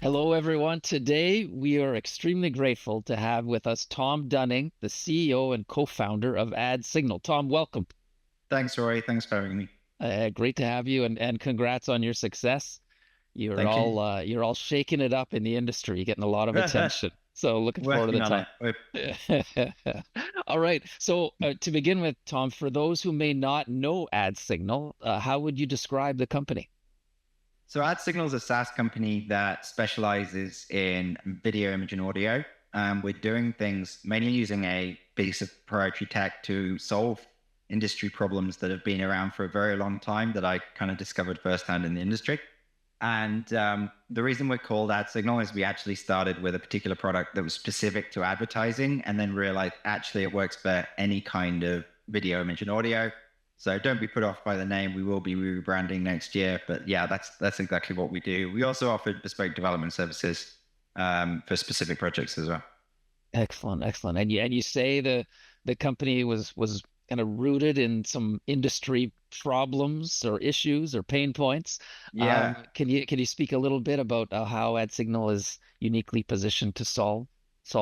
Hello, everyone. Today, we are extremely grateful to have with us Tom Dunning, the CEO and co-founder of AdSignal. Tom, welcome. Thanks, Roy. Thanks for having me. Great to have you, and congrats on your success. Thank you. You're all shaking it up in the industry, getting a lot of attention. So looking forward to the Working on talk. it. All right. So to begin with, Tom, for those who may not know AdSignal, how would you describe the company? So AdSignal is a SaaS company that specializes in video, image, and audio. We're doing things mainly using a piece of proprietary tech to solve industry problems that have been around for a very long time that I kind of discovered firsthand in the industry. And the reason we're called AdSignal is we actually started with a particular product that was specific to advertising and then realized actually it works for any kind of video, image, and audio. So don't be put off by the name. We will be rebranding next year. But yeah, that's exactly what we do. We also offer bespoke development services for specific projects as well. Excellent, excellent. And you say the company was kind of rooted in some industry problems or issues or pain points. Yeah, Can you speak a little bit about how AdSignal is uniquely positioned to solve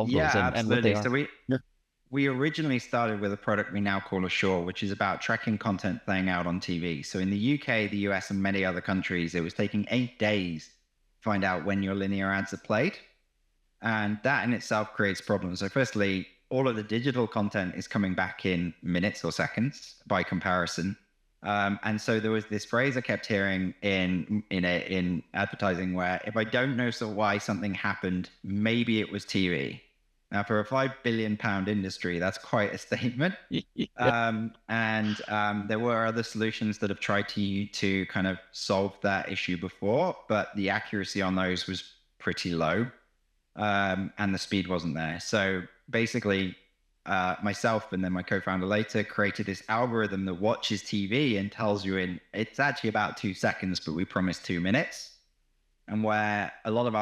yeah, those and what they absolutely. So are? we originally started with a product we now call Assure, which is about tracking content playing out on TV. So in the UK, the US, and many other countries, it was taking 8 days to find out when your linear ads are played. And that in itself creates problems. So firstly, all of the digital content is coming back in minutes or seconds by comparison. And so there was this phrase I kept hearing in advertising where if I don't know why something happened, maybe it was TV. Now, for a £5 billion industry, that's quite a statement. Yeah. There were other solutions that have tried to kind of solve that issue before, but the accuracy on those was pretty low, and the speed wasn't there. So basically, myself and then my co-founder later created this algorithm that watches TV and tells you it's actually about 2 seconds, but we promise 2 minutes. And where a lot of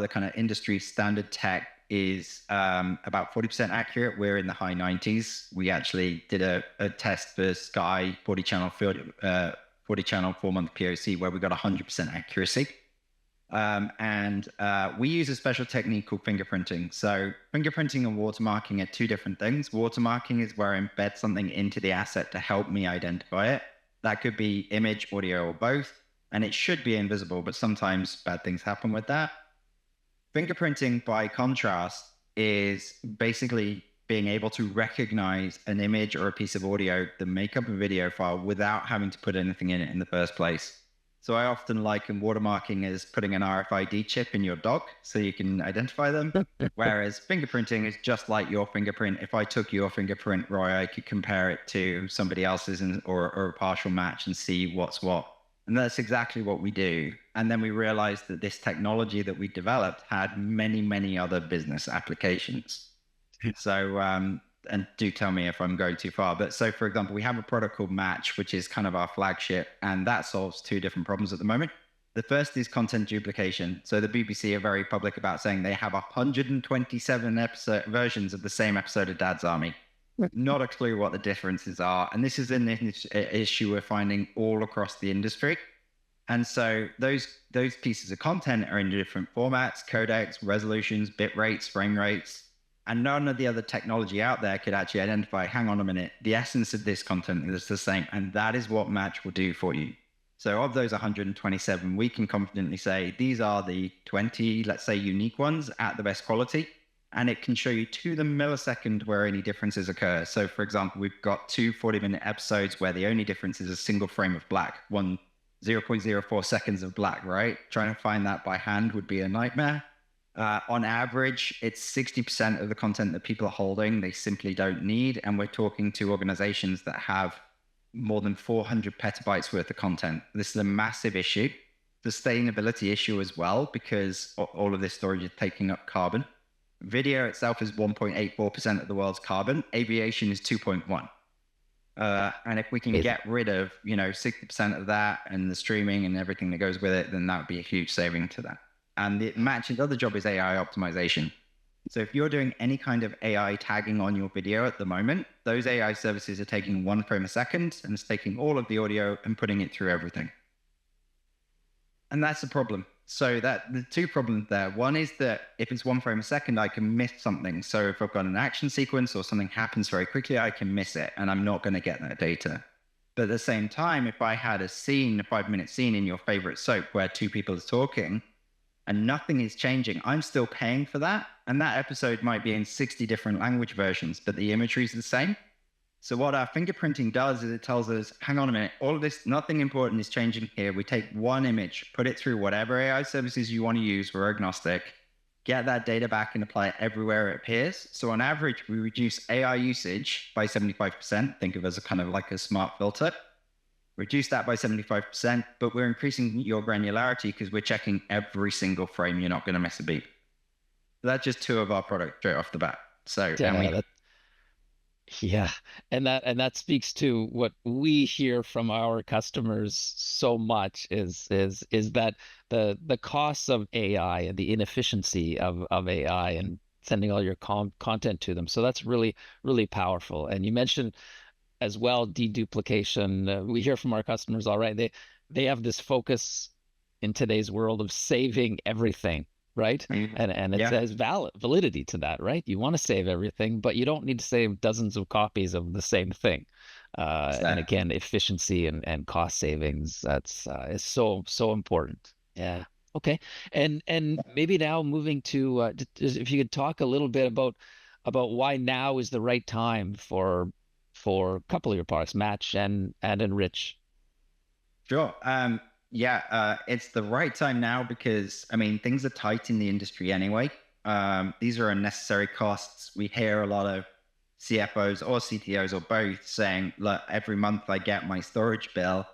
the kind of industry standard tech is about 40% accurate. We're in the high 90s. We actually did a test for Sky 40 channel 4-month POC where we got 100% accuracy. We use a special technique called fingerprinting. So fingerprinting and watermarking are two different things. Watermarking is where I embed something into the asset to help me identify it. That could be image, audio, or both. And it should be invisible, but sometimes bad things happen with that. Fingerprinting, by contrast, is basically being able to recognize an image or a piece of audio that make up a video file without having to put anything in it in the first place. So I often liken watermarking as putting an RFID chip in your dog so you can identify them, whereas fingerprinting is just like your fingerprint. If I took your fingerprint, Roy, I could compare it to somebody else's or a partial match and see what's what. And that's exactly what we do. And then we realized that this technology that we developed had many, many other business applications. So, and do tell me if I'm going too far. But so, for example, we have a product called Match, which is kind of our flagship, and that solves two different problems at the moment. The first is content duplication. So the BBC are very public about saying they have 127 versions of the same episode of Dad's Army. Not a clue what the differences are. And this is an issue we're finding all across the industry. And so those pieces of content are in different formats, codecs, resolutions, bit rates, frame rates. And none of the other technology out there could actually identify, hang on a minute, the essence of this content is the same. And that is what Match will do for you. So of those 127, we can confidently say these are the 20, let's say, unique ones at the best quality. And it can show you to the millisecond where any differences occur. So for example, we've got two 40-minute episodes where the only difference is a single frame of black, 0.04 seconds of black, right? Trying to find that by hand would be a nightmare. On average, it's 60% of the content that people are holding, they simply don't need. And we're talking to organizations that have more than 400 petabytes worth of content. This is a massive issue. Sustainability issue as well, because all of this storage is taking up carbon. Video itself is 1.84% of the world's carbon. Aviation is 2.1. And if we can get rid of, 60% of that and the streaming and everything that goes with it, then that would be a huge saving to that. And the Match's other job is AI optimization. So if you're doing any kind of AI tagging on your video at the moment, those AI services are taking 1 frame a second and it's taking all of the audio and putting it through everything. And that's the problem. So that the two problems there. One is that if it's 1 frame a second, I can miss something. So if I've got an action sequence or something happens very quickly, I can miss it and I'm not going to get that data. But at the same time, if I had a scene, a 5-minute scene in your favorite soap where two people are talking and nothing is changing, I'm still paying for that. And that episode might be in 60 different language versions, but the imagery is the same. So what our fingerprinting does is it tells us, hang on a minute, all of this, nothing important is changing here. We take one image, put it through whatever AI services you want to use, we're agnostic, get that data back and apply it everywhere it appears. So on average, we reduce AI usage by 75%, think of it as a kind of like a smart filter. Reduce that by 75%, but we're increasing your granularity because we're checking every single frame. You're not going to miss a beat. So that's just two of our products straight off the bat. So, Yeah, yeah, and that speaks to what we hear from our customers so much is that the costs of AI and the inefficiency of AI and sending all your content to them. So that's really powerful. And you mentioned as well deduplication. We hear from our customers, all right, they have this focus in today's world of saving everything, right? And it yeah, says validity to that, right? You want to save everything, but you don't need to save dozens of copies of the same thing. And exactly. again, efficiency and cost savings, that's is so important. Yeah. Okay. And maybe now moving to if you could talk a little bit about why now is the right time for a couple of your products, Match and Enrich. Sure. It's the right time now because, I mean, things are tight in the industry anyway. These are unnecessary costs. We hear a lot of CFOs or CTOs or both saying, look, every month I get my storage bill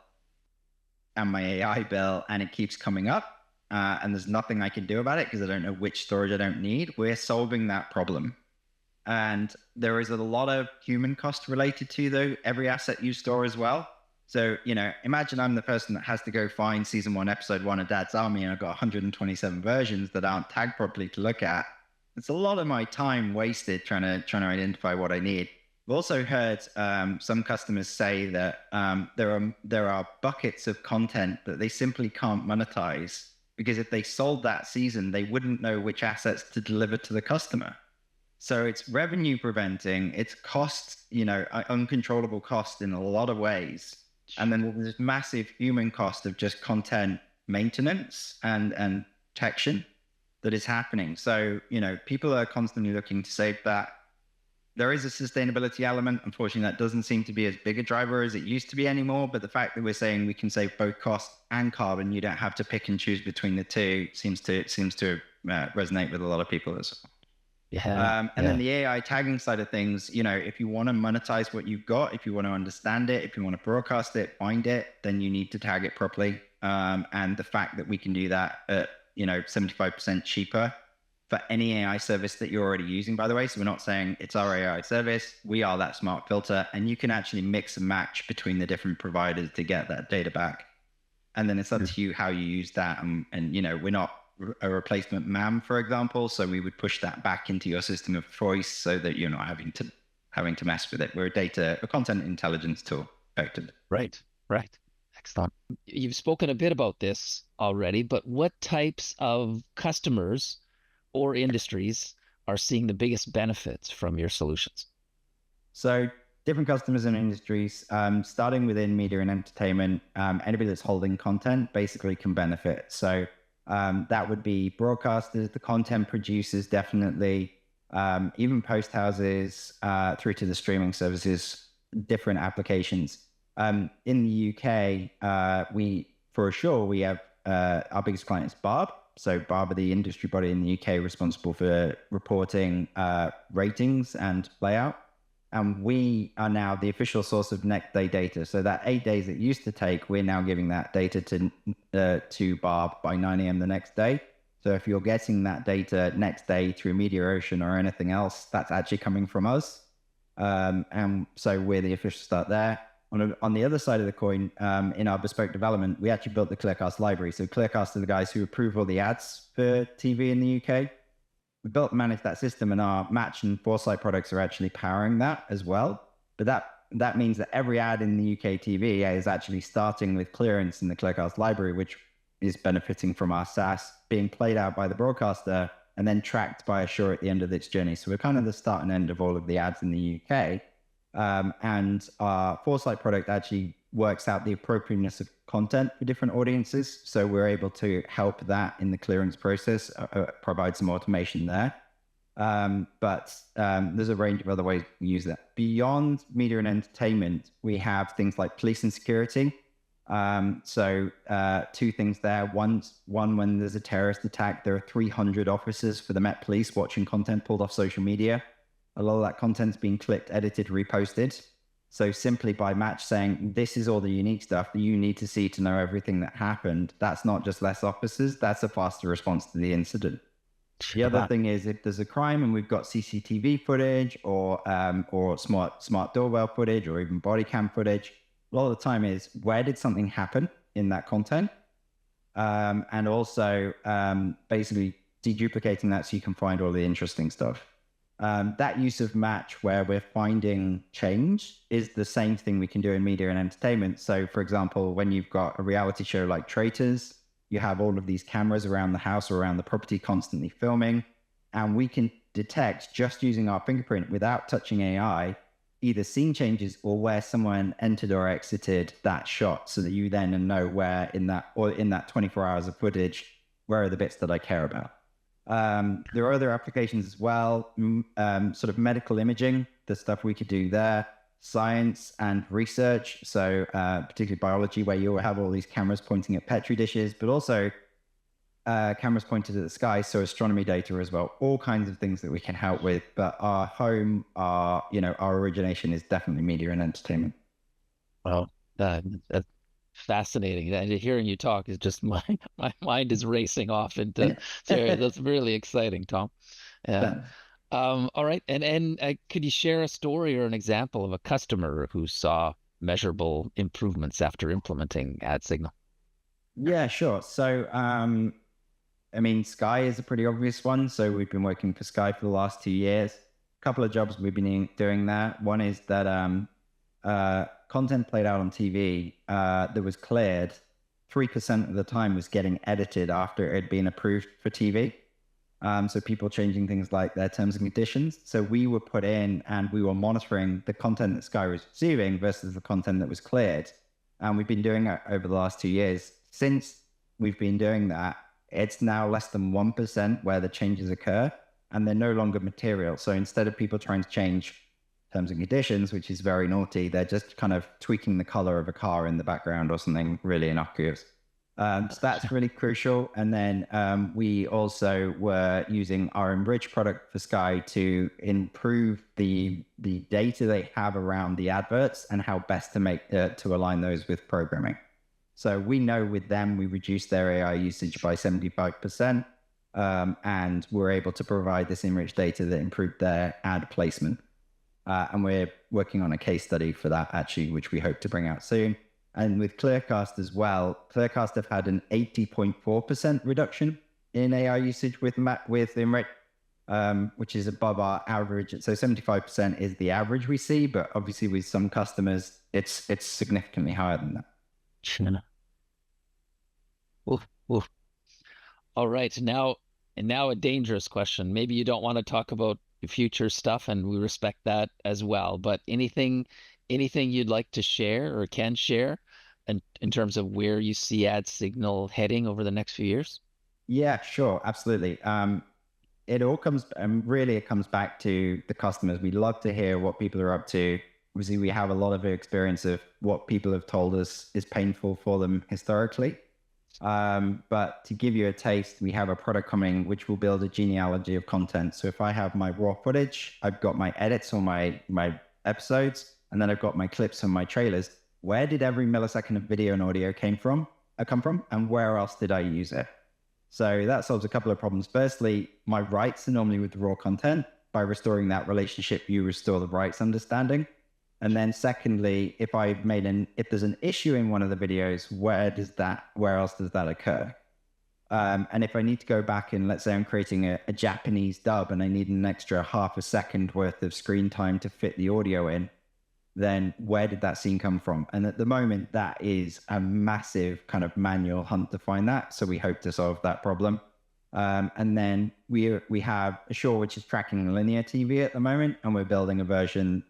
and my AI bill, and it keeps coming up. And there's nothing I can do about it because I don't know which storage I don't need. We're solving that problem. And there is a lot of human cost related to every asset you store as well. So, imagine I'm the person that has to go find season 1, episode 1 of Dad's Army, and I've got 127 versions that aren't tagged properly to look at. It's a lot of my time wasted trying to identify what I need. I've also heard some customers say that there are buckets of content that they simply can't monetize because if they sold that season, they wouldn't know which assets to deliver to the customer. So it's revenue preventing, it's cost, uncontrollable cost in a lot of ways. And then there's massive human cost of just content maintenance and protection that is happening. So, people are constantly looking to save that. There is a sustainability element. Unfortunately, that doesn't seem to be as big a driver as it used to be anymore. But the fact that we're saying we can save both cost and carbon, you don't have to pick and choose between the two, seems to resonate with a lot of people as well. And then the AI tagging side of things, if you want to monetize what you've got, if you want to understand it, if you want to broadcast it, find it, then you need to tag it properly. And the fact that we can do that at, 75% cheaper for any AI service that you're already using, by the way. So we're not saying it's our AI service. We are that smart filter, and you can actually mix and match between the different providers to get that data back. And then it's up to you how you use that. And we're not a replacement MAM, for example. So we would push that back into your system of choice so that you're not having to mess with it. We're a content intelligence tool, effectively. Right. Excellent. You've spoken a bit about this already, but what types of customers or industries are seeing the biggest benefits from your solutions? So different customers and industries, starting within media and entertainment, anybody that's holding content basically can benefit. So that would be broadcasters, the content producers, definitely, even post houses, through to the streaming services, different applications. In the UK, we have our biggest client is Barb. So Barb are the industry body in the UK responsible for reporting ratings and playout. And we are now the official source of next day data. So that 8 days it used to take, we're now giving that data to Barb by 9 a.m. the next day. So if you're getting that data next day through MediaOcean or anything else, that's actually coming from us. And so we're the official start there. On the other side of the coin, in our bespoke development, we actually built the Clearcast library. So Clearcast are the guys who approve all the ads for TV in the UK. We built and managed that system, and our Match and Foresight products are actually powering that as well. But that means that every ad in the UK TV is actually starting with clearance in the Clearcast library, which is benefiting from our SaaS being played out by the broadcaster and then tracked by Assure at the end of its journey. So we're kind of the start and end of all of the ads in the UK. And our Foresight product actually works out the appropriateness of content for different audiences. So we're able to help that in the clearance process, provide some automation there. But there's a range of other ways we use that. Beyond media and entertainment, we have things like police and security. So two things there. One, when there's a terrorist attack, there are 300 officers for the Met Police watching content pulled off social media. A lot of that content's being clipped, edited, reposted. So simply by Match saying, this is all the unique stuff that you need to see to know everything that happened, that's not just less officers, that's a faster response to the incident. The other thing is if there's a crime and we've got CCTV footage or smart doorbell footage or even body cam footage, a lot of the time is where did something happen in that content? And also basically deduplicating that so you can find all the interesting stuff. That use of Match where we're finding change is the same thing we can do in media and entertainment. So for example, when you've got a reality show like Traitors, you have all of these cameras around the house or around the property constantly filming, and we can detect just using our fingerprint without touching AI, either scene changes or where someone entered or exited that shot so that you then know where in that 24 hours of footage, where are the bits that I care about. There are other applications as well, sort of medical imaging, the stuff we could do there, science and research. So particularly biology, where you'll have all these cameras pointing at Petri dishes, but also cameras pointed at the sky. So astronomy data as well, all kinds of things that we can help with. But our home, our origination is definitely media and entertainment. Well, that's fascinating. And hearing you talk is just my mind is racing off into that's really exciting, Tom. Yeah. All right. And could you share a story or an example of a customer who saw measurable improvements after implementing AdSignal? Yeah, sure. So, I mean, Sky is a pretty obvious one. So we've been working for Sky for the last 2 years. A couple of jobs we've been doing there. One is that content played out on TV that was cleared, 3% of the time was getting edited after it had been approved for TV. So people changing things like their terms and conditions. So we were put in and we were monitoring the content that Sky was receiving versus the content that was cleared. And we've been doing that over the last 2 years. Since we've been doing that, it's now less than 1% where the changes occur and they're no longer material. So instead of people trying to change terms and conditions, which is very naughty, they're just kind of tweaking the color of a car in the background or something really innocuous. So that's really crucial. And then we also were using our Enrich product for Sky to improve the data they have around the adverts and how best to make to align those with programming. So we know with them, we reduced their AI usage by 75%. And we're able to provide this enriched data that improved their ad placement. And we're working on a case study for that actually, which we hope to bring out soon. And with Clearcast as well, Clearcast have had an 80.4% reduction in AI usage with Enrich, which is above our average. So 75% is the average we see, but obviously with some customers, it's significantly higher than that. Sure. Oof, oof. All right, now a dangerous question. Maybe you don't want to talk about future stuff, and we respect that as well. But anything you'd like to share or can share in terms of where you see AdSignal heading over the next few years? Yeah, sure, absolutely. It all comes back to the customers. We love to hear what people are up to. Obviously, we have a lot of experience of what people have told us is painful for them historically. But to give you a taste, we have a product coming which will build a genealogy of content. So if I have my raw footage, I've got my edits on my episodes, and then I've got my clips and my trailers. Where did every millisecond of video and audio come from, and where else did I use it? So that solves a couple of problems. Firstly, my rights are normally with the raw content. By restoring that relationship, you restore the rights understanding. And then secondly, if there's an issue in one of the videos, where else does that occur? And if I need to go back and let's say I'm creating a Japanese dub and I need an extra half a second worth of screen time to fit the audio in, then where did that scene come from? And at the moment, that is a massive kind of manual hunt to find that. So we hope to solve that problem. And then we have Assure, which is tracking linear TV at the moment, and we're building a version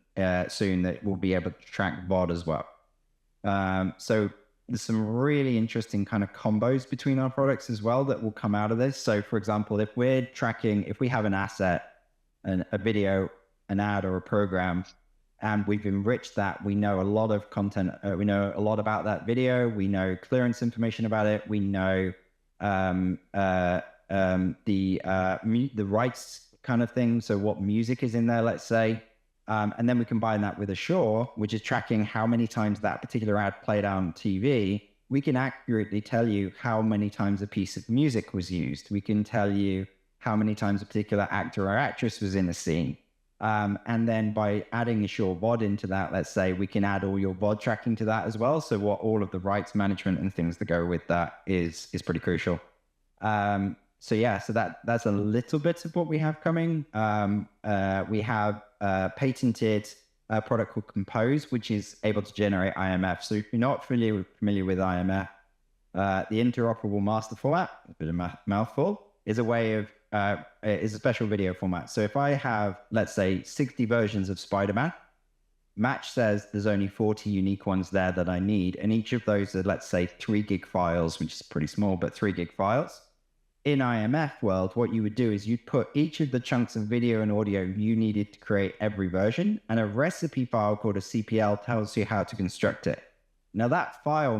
soon that will be able to track VOD as well. So there's some really interesting kind of combos between our products as well that will come out of this. So for example, if we have an asset, a video, an ad, or a program, and we've enriched that, we know a lot of content. We know a lot about that video. We know clearance information about it. We know the rights kind of thing. So what music is in there, let's say. And then we combine that with Assure, which is tracking how many times that particular ad played on TV. We can accurately tell you how many times a piece of music was used. We can tell you how many times a particular actor or actress was in a scene. And then by adding Assure VOD into that, let's say, we can add all your VOD tracking to that as well. So what all of the rights management and things that go with that is pretty crucial. So yeah, so that's a little bit of what we have coming. We have a patented product called Compose, which is able to generate IMF. So if you're not familiar with IMF, the interoperable master format, a bit of a mouthful, is a way of is a special video format. So if I have, let's say, 60 versions of Spider-Man, Match says there's only 40 unique ones there that I need. And each of those are, let's say, 3 gig files, which is pretty small, but 3 gig files. In IMF world, what you would do is you'd put each of the chunks of video and audio you needed to create every version, and a recipe file called a CPL tells you how to construct it. Now that folder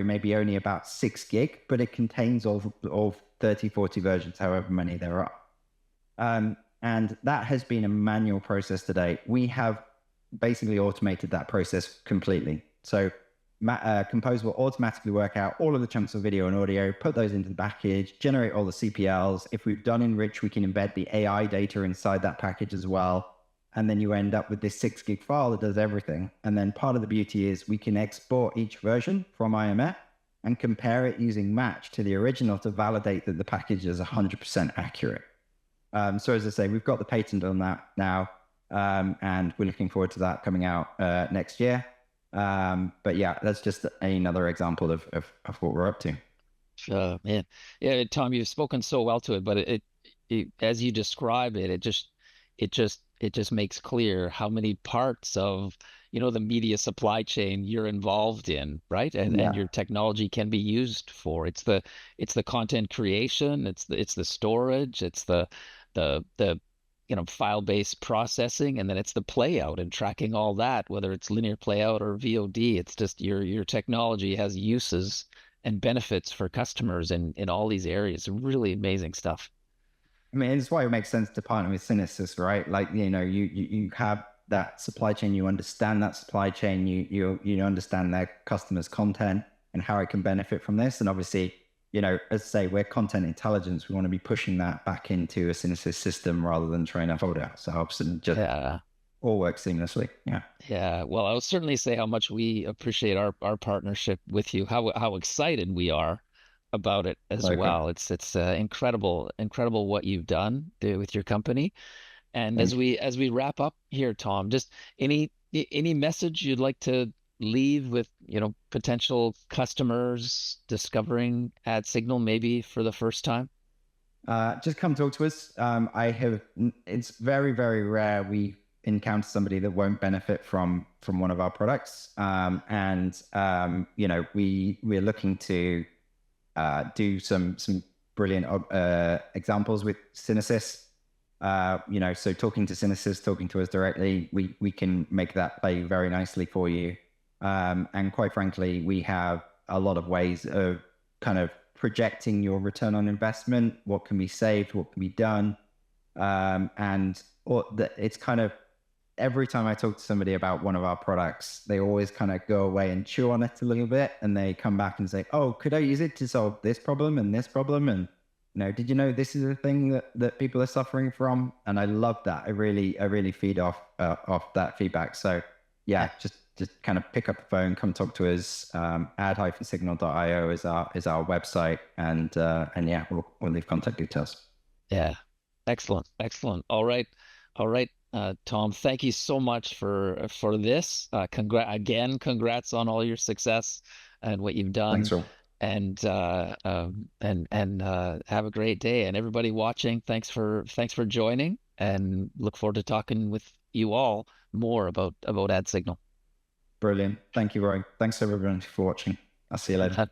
may be only about 6 gig, but it contains all 30, 40 versions, however many there are. And that has been a manual process to date. We have basically automated that process completely. So Compose will automatically work out all of the chunks of video and audio, put those into the package, generate all the CPLs. If we've done enrich, we can embed the AI data inside that package as well. And then you end up with this 6 gig file that does everything. And then part of the beauty is we can export each version from IMF and compare it using Match to the original to validate that the package is 100% accurate. So as I say, we've got the patent on that now, and we're looking forward to that coming out next year. But yeah, that's just another example of what we're up to. Man, yeah, Tom, you've spoken so well to it, but as you describe it, it just makes clear how many parts of, the media supply chain you're involved in, right? And Yeah. your technology can be used for. It's the content creation, it's the storage, it's the file-based processing, and then it's the playout and tracking all that, whether it's linear playout or VOD. It's just your technology has uses and benefits for customers in all these areas. Really amazing stuff. I mean, it's why it makes sense to partner with CineSys, right? Like, you have that supply chain, you understand that supply chain, you understand their customers' content and how it can benefit from this. And obviously, as I say, we're content intelligence. We want to be pushing that back into a CineSys system rather than trying to hold it ourselves, and just all work seamlessly. Yeah. Yeah. Well, I would certainly say how much we appreciate our partnership with you, how excited we are about it as Okay. well. It's incredible what you've done with your company. And Thank you. as we wrap up here, Tom, just any message you'd like to leave with, potential customers discovering ad signal maybe for the first time? Just come talk to us. It's very, very rare we encounter somebody that won't benefit from one of our products. We're looking to do some brilliant examples with CineSys. So talking to CineSys, talking to us directly, we can make that play very nicely for you. And quite frankly, we have a lot of ways of kind of projecting your return on investment, what can be saved, what can be done. It's kind of every time I talk to somebody about one of our products, they always kind of go away and chew on it a little bit. And they come back and say, oh, could I use it to solve this problem and this problem? And, did you know this is a thing that people are suffering from? And I love that. I really feed off that feedback. So yeah, just kind of pick up the phone, come talk to us. Ad-signal.io is our website, and yeah, we'll leave contact details. Yeah. Excellent. All right. Tom, thank you so much for this. Congrats on all your success and what you've Thanks done. all. And have a great day. And everybody watching, thanks for joining. And look forward to talking with you all more about AdSignal. Brilliant. Thank you, Roy. Thanks everyone for watching. I'll see you later.